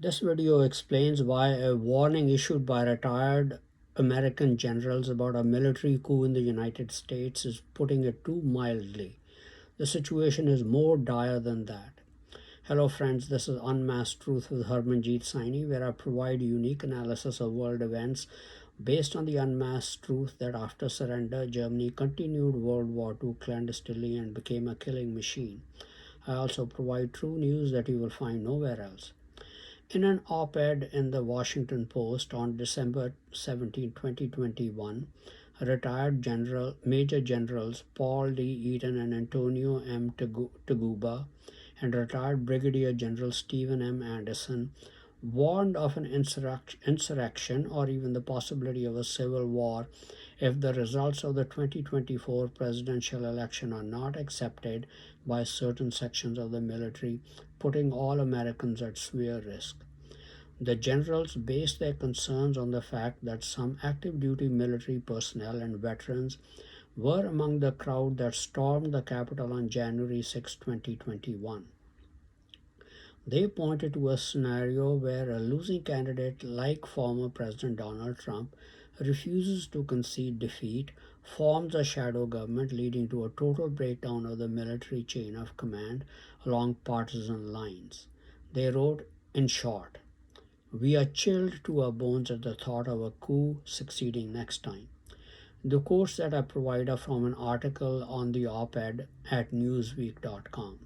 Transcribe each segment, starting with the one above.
This video explains why a warning issued by retired American generals about a military coup in the United States is putting it too mildly. The situation is more dire than that. Hello friends, this is Unmasked Truth with Harmanjit Saini, where I provide unique analysis of world events based on the unmasked truth that after surrender, Germany continued World War II clandestinely and became a killing machine. I also provide true news that you will find nowhere else. In an op-ed in the Washington Post on December 17, 2021, retired Major Generals Paul D. Eaton and Antonio M. Taguba and retired Brigadier General Steven M. Anderson warned of an insurrection or even the possibility of a civil war if the results of the 2024 presidential election are not accepted by certain sections of the military, putting all Americans at severe risk. The generals based their concerns on the fact that some active duty military personnel and veterans were among the crowd that stormed the Capitol on January 6, 2021. They pointed to a scenario where a losing candidate like former President Donald Trump refuses to concede defeat, forms a shadow government leading to a total breakdown of the military chain of command along partisan lines. They wrote, in short, "We are chilled to our bones at the thought of a coup succeeding next time." The quotes that I provide are from an article on the op-ed at newsweek.com.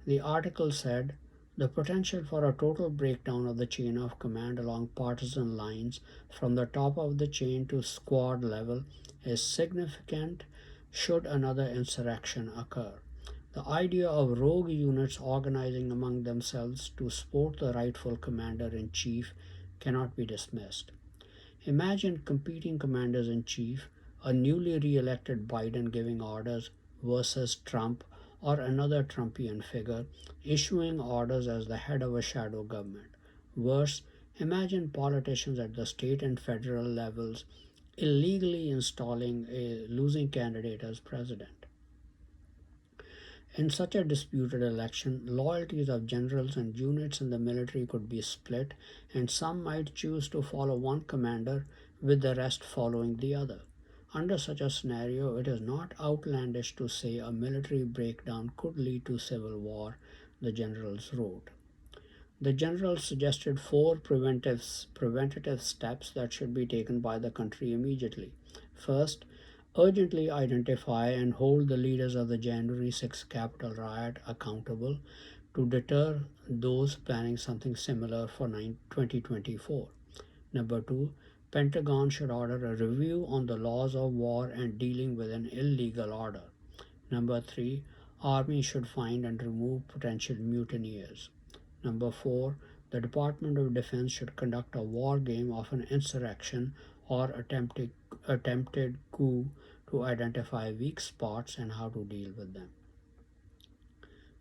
The article said, "The potential for a total breakdown of the chain of command along partisan lines from the top of the chain to squad level is significant should another insurrection occur. The idea of rogue units organizing among themselves to support the rightful commander-in-chief cannot be dismissed. Imagine competing commanders-in-chief, a newly re-elected Biden giving orders versus Trump or another Trumpian figure issuing orders as the head of a shadow government. Worse, imagine politicians at the state and federal levels illegally installing a losing candidate as president. In such a disputed election, loyalties of generals and units in the military could be split, and some might choose to follow one commander with the rest following the other. Under such a scenario, it is not outlandish to say a military breakdown could lead to civil war, the generals wrote. The generals suggested four preventative steps that should be taken by the country immediately. First, urgently identify and hold the leaders of the January 6 Capitol riot accountable to deter those planning something similar for 2024. Number 2, Pentagon should order a review on the laws of war and dealing with an illegal order. Number 3, Army should find and remove potential mutineers. Number 4, the Department of Defense should conduct a war game of an insurrection or attempted coup to identify weak spots and how to deal with them.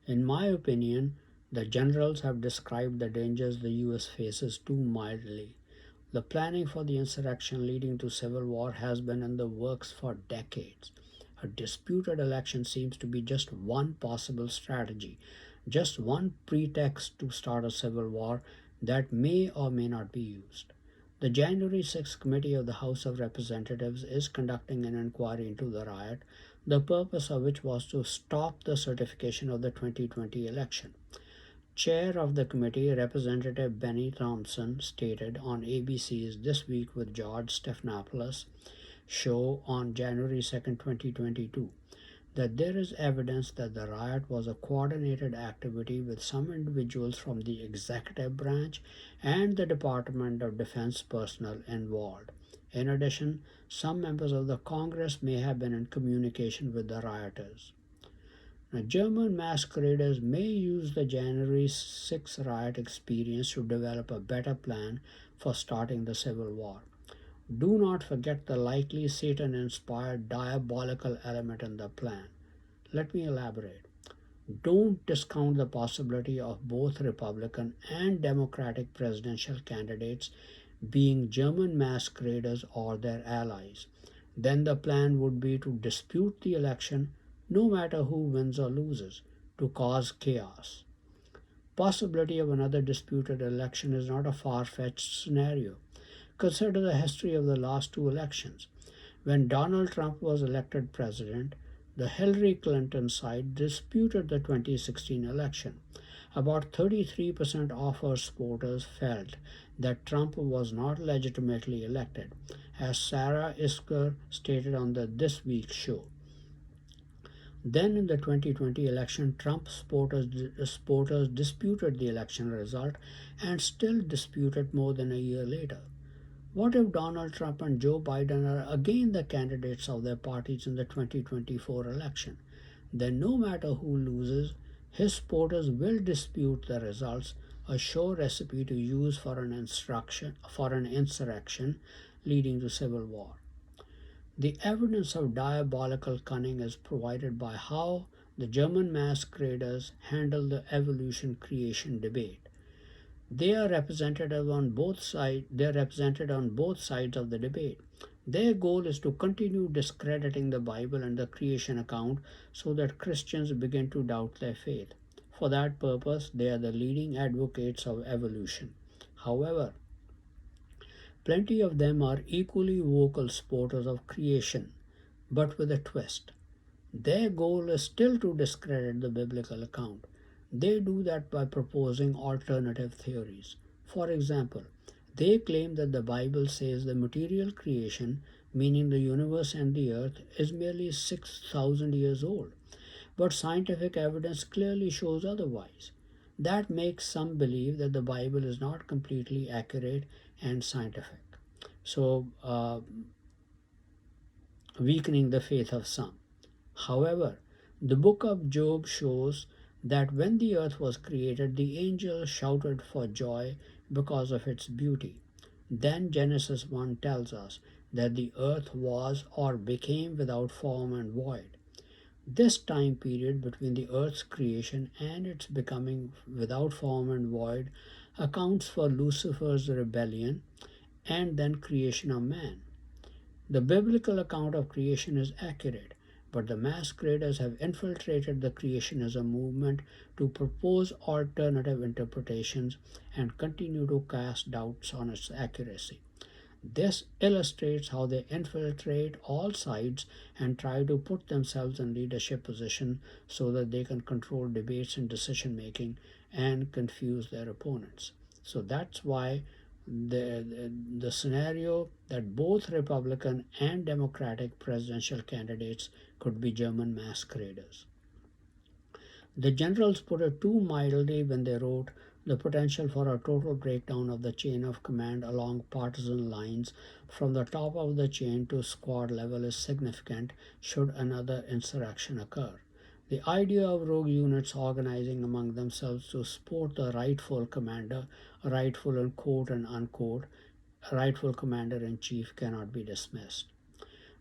In my opinion, the generals have described the dangers the US faces too mildly. The planning for the insurrection leading to civil war has been in the works for decades. A disputed election seems to be just one possible strategy, just one pretext to start a civil war that may or may not be used. The January 6 Committee of the House of Representatives is conducting an inquiry into the riot, the purpose of which was to stop the certification of the 2020 election. Chair of the committee, Representative Benny Thompson, stated on ABC's This Week with George Stephanopoulos show on January 2, 2022, that there is evidence that the riot was a coordinated activity with some individuals from the executive branch and the Department of Defense personnel involved. In addition, some members of the Congress may have been in communication with the rioters. Now, German masqueraders may use the January 6 riot experience to develop a better plan for starting the civil war. Do not forget the likely Satan inspired diabolical element in the plan. Let me elaborate. Don't discount the possibility of both Republican and Democratic presidential candidates being German masqueraders or their allies. Then the plan would be to dispute the election no matter who wins or loses, to cause chaos. Possibility of another disputed election is not a far-fetched scenario. Consider the history of the last two elections. When Donald Trump was elected president, the Hillary Clinton side disputed the 2016 election. About 33% of her supporters felt that Trump was not legitimately elected, as Sarah Isker stated on the This Week show. Then in the 2020 election, Trump supporters disputed the election result and still dispute it more than a year later. What if Donald Trump and Joe Biden are again the candidates of their parties in the 2024 election? Then, no matter who loses, his supporters will dispute the results, a sure recipe to use for an insurrection leading to civil war. The evidence of diabolical cunning is provided by how the German masqueraders handle the evolution creation debate. They are represented on both sides. They are represented on both sides of the debate. Their goal is to continue discrediting the Bible and the creation account so that Christians begin to doubt their faith. For that purpose, they are the leading advocates of evolution. However, plenty of them are equally vocal supporters of creation, but with a twist. Their goal is still to discredit the biblical account. They do that by proposing alternative theories. For example, they claim that the Bible says the material creation, meaning the universe and the earth, is merely 6,000 years old, but scientific evidence clearly shows otherwise. That makes some believe that the Bible is not completely accurate and scientific. So, weakening the faith of some. However, the book of Job shows that when the earth was created, the angels shouted for joy because of its beauty. Then Genesis 1 tells us that the earth was or became without form and void. This time period between the earth's creation and its becoming without form and void accounts for Lucifer's rebellion and then creation of man. The biblical account of creation is accurate, but the masqueraders have infiltrated the creationism movement to propose alternative interpretations and continue to cast doubts on its accuracy. This illustrates how they infiltrate all sides and try to put themselves in leadership position so that they can control debates and decision making and confuse their opponents. So that's why the scenario that both Republican and Democratic presidential candidates could be German masqueraders. The generals put it too mildly when they wrote the potential for a total breakdown of the chain of command along partisan lines from the top of the chain to squad level is significant should another insurrection occur. The idea of rogue units organizing among themselves to support the rightful commander, rightful in quote and unquote, rightful commander in chief cannot be dismissed.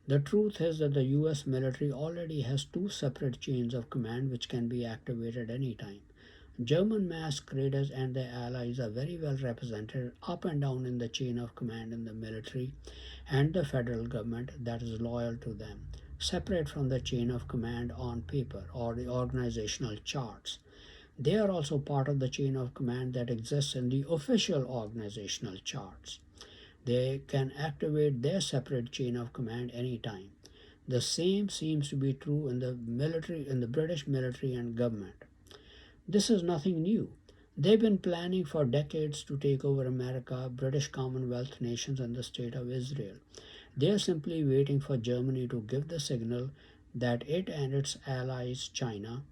The truth is that the US military already has two separate chains of command which can be activated anytime. German masqueraders and their allies are very well represented up and down in the chain of command in the military and the federal government that is loyal to them, separate from the chain of command on paper or the organizational charts. They are also part of the chain of command that exists in the official organizational charts. They can activate their separate chain of command anytime. The same seems to be true in the British military and government. This is nothing new. They've been planning for decades to take over America, British Commonwealth nations, and the State of Israel. They are simply waiting for Germany to give the signal that it and its allies, China,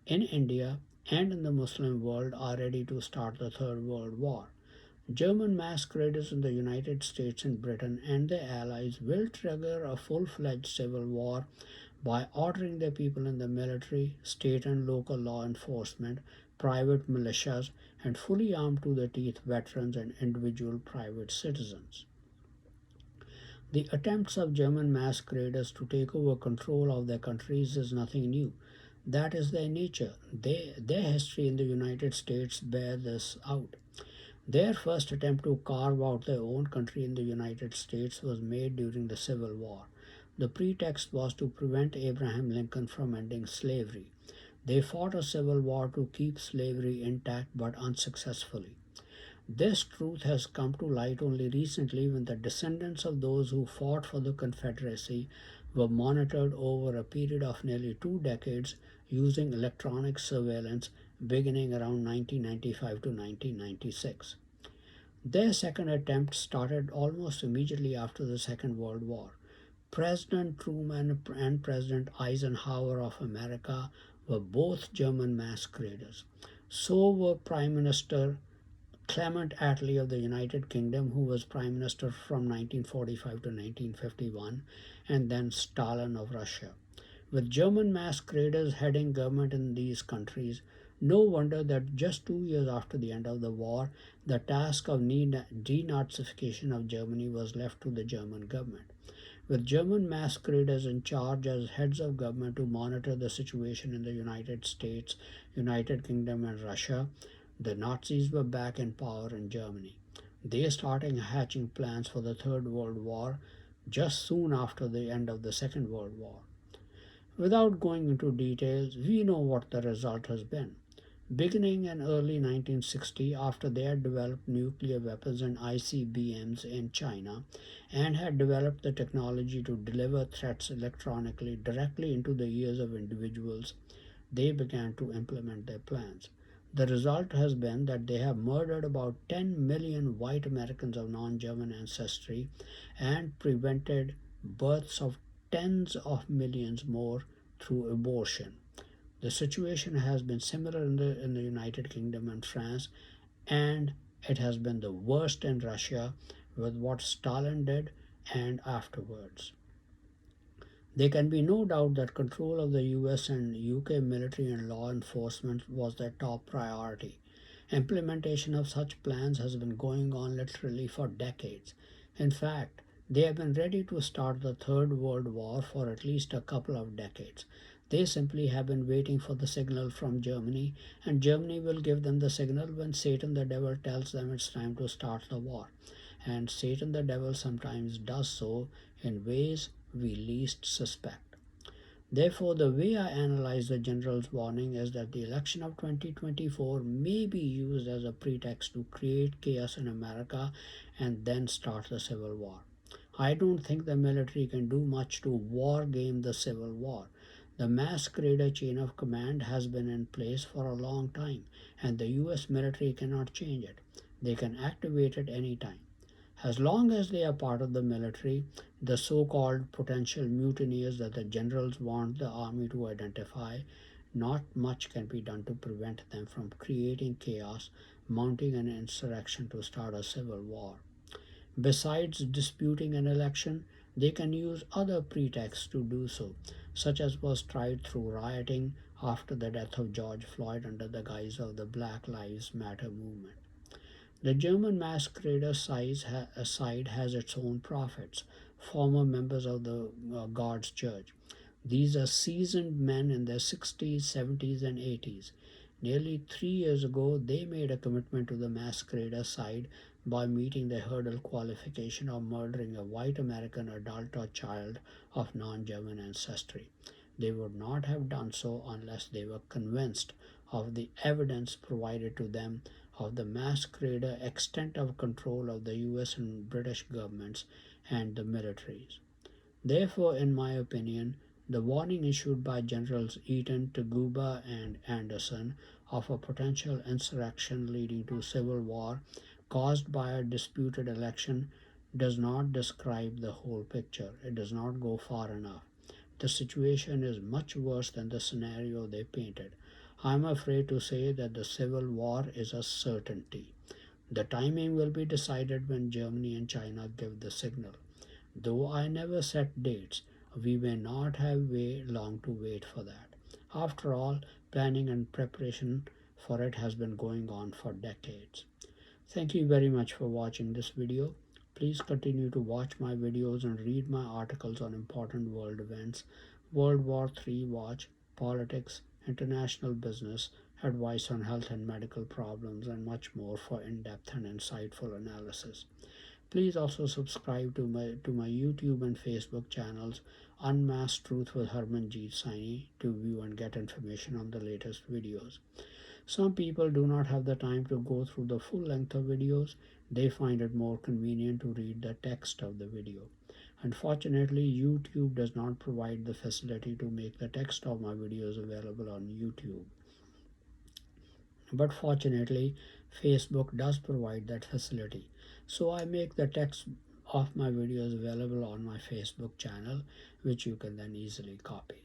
in India, and in the Muslim world, are ready to start the Third World War. German masqueraders in the United States and Britain and their allies will trigger a full-fledged civil war by ordering their people in the military, state and local law enforcement, private militias, and fully armed to the teeth veterans and individual private citizens. The attempts of German masqueraders to take over control of their countries is nothing new. That is their nature. Their history in the United States bear this out. Their first attempt to carve out their own country in the United States was made during the Civil War. The pretext was to prevent Abraham Lincoln from ending slavery. They fought a civil war to keep slavery intact but unsuccessfully. This truth has come to light only recently when the descendants of those who fought for the Confederacy were monitored over a period of nearly 2 decades using electronic surveillance beginning around 1995 to 1996. Their second attempt started almost immediately after the Second World War. President Truman and President Eisenhower of America were both German masqueraders. So were Prime Minister Clement Attlee of the United Kingdom, who was Prime Minister from 1945 to 1951, and then Stalin of Russia. With German masqueraders heading government in these countries, no wonder that just 2 years after the end of the war, the task of denazification of Germany was left to the German government. With German masqueraders in charge as heads of government to monitor the situation in the United States, United Kingdom, and Russia, the Nazis were back in power in Germany. They started hatching plans for the Third World War just soon after the end of the Second World War. Without going into details, we know what the result has been. Beginning in early 1960, after they had developed nuclear weapons and ICBMs in China and had developed the technology to deliver threats electronically directly into the ears of individuals, they began to implement their plans. The result has been that they have murdered about 10 million white Americans of non German ancestry and prevented births of tens of millions more through abortion. The situation has been similar in the United Kingdom and France, and it has been the worst in Russia with what Stalin did and afterwards. There can be no doubt that control of the US and UK military and law enforcement was their top priority. Implementation of such plans has been going on literally for decades. In fact, they have been ready to start the Third World War for at least a couple of decades. They simply have been waiting for the signal from Germany, and Germany will give them the signal when Satan the devil tells them it's time to start the war. And Satan the devil sometimes does so in ways we least suspect. Therefore, the way I analyze the general's warning is that the election of 2024 may be used as a pretext to create chaos in America and then start the Civil War. I don't think the military can do much to war game the Civil War. The masquerader chain of command has been in place for a long time, and the US military cannot change it. They can activate it any time. As long as they are part of the military, the so called potential mutineers that the generals want the army to identify, not much can be done to prevent them from creating chaos, mounting an insurrection to start a civil war. Besides disputing an election, they can use other pretexts to do so, such as was tried through rioting after the death of George Floyd under the guise of the Black Lives Matter movement. The German masquerader side has its own prophets, former members of the God's Church. These are seasoned men in their 60s, 70s, and 80s. Nearly 3 years ago, they made a commitment to the masquerader side by meeting the hurdle qualification of murdering a white American adult or child of non German ancestry. They would not have done so unless they were convinced of the evidence provided to them of the masquerader extent of control of the US and British governments and the militaries. Therefore, in my opinion, the warning issued by Generals Eaton, Taguba, and Anderson of a potential insurrection leading to civil war caused by a disputed election does not describe the whole picture. It does not go far enough. The situation is much worse than the scenario they painted. I am afraid to say that the civil war is a certainty. The timing will be decided when Germany and China give the signal. Though I never set dates, we may not have long to wait for that. After all, planning and preparation for it has been going on for decades. Thank you very much for watching this video. Please continue to watch my videos and read my articles on important world events, World War III watch, politics, international business, advice on health and medical problems, and much more for in-depth and insightful analysis. Please also subscribe to my YouTube and Facebook channels, Unmasked Truth with Harmanjit Saini, to view and get information on the latest videos. Some people do not have the time to go through the full length of videos. They find it more convenient to read the text of the video. Unfortunately, YouTube does not provide the facility to make the text of my videos available on YouTube. But fortunately, Facebook does provide that facility. So I make the text of my videos available on my Facebook channel, which you can then easily copy.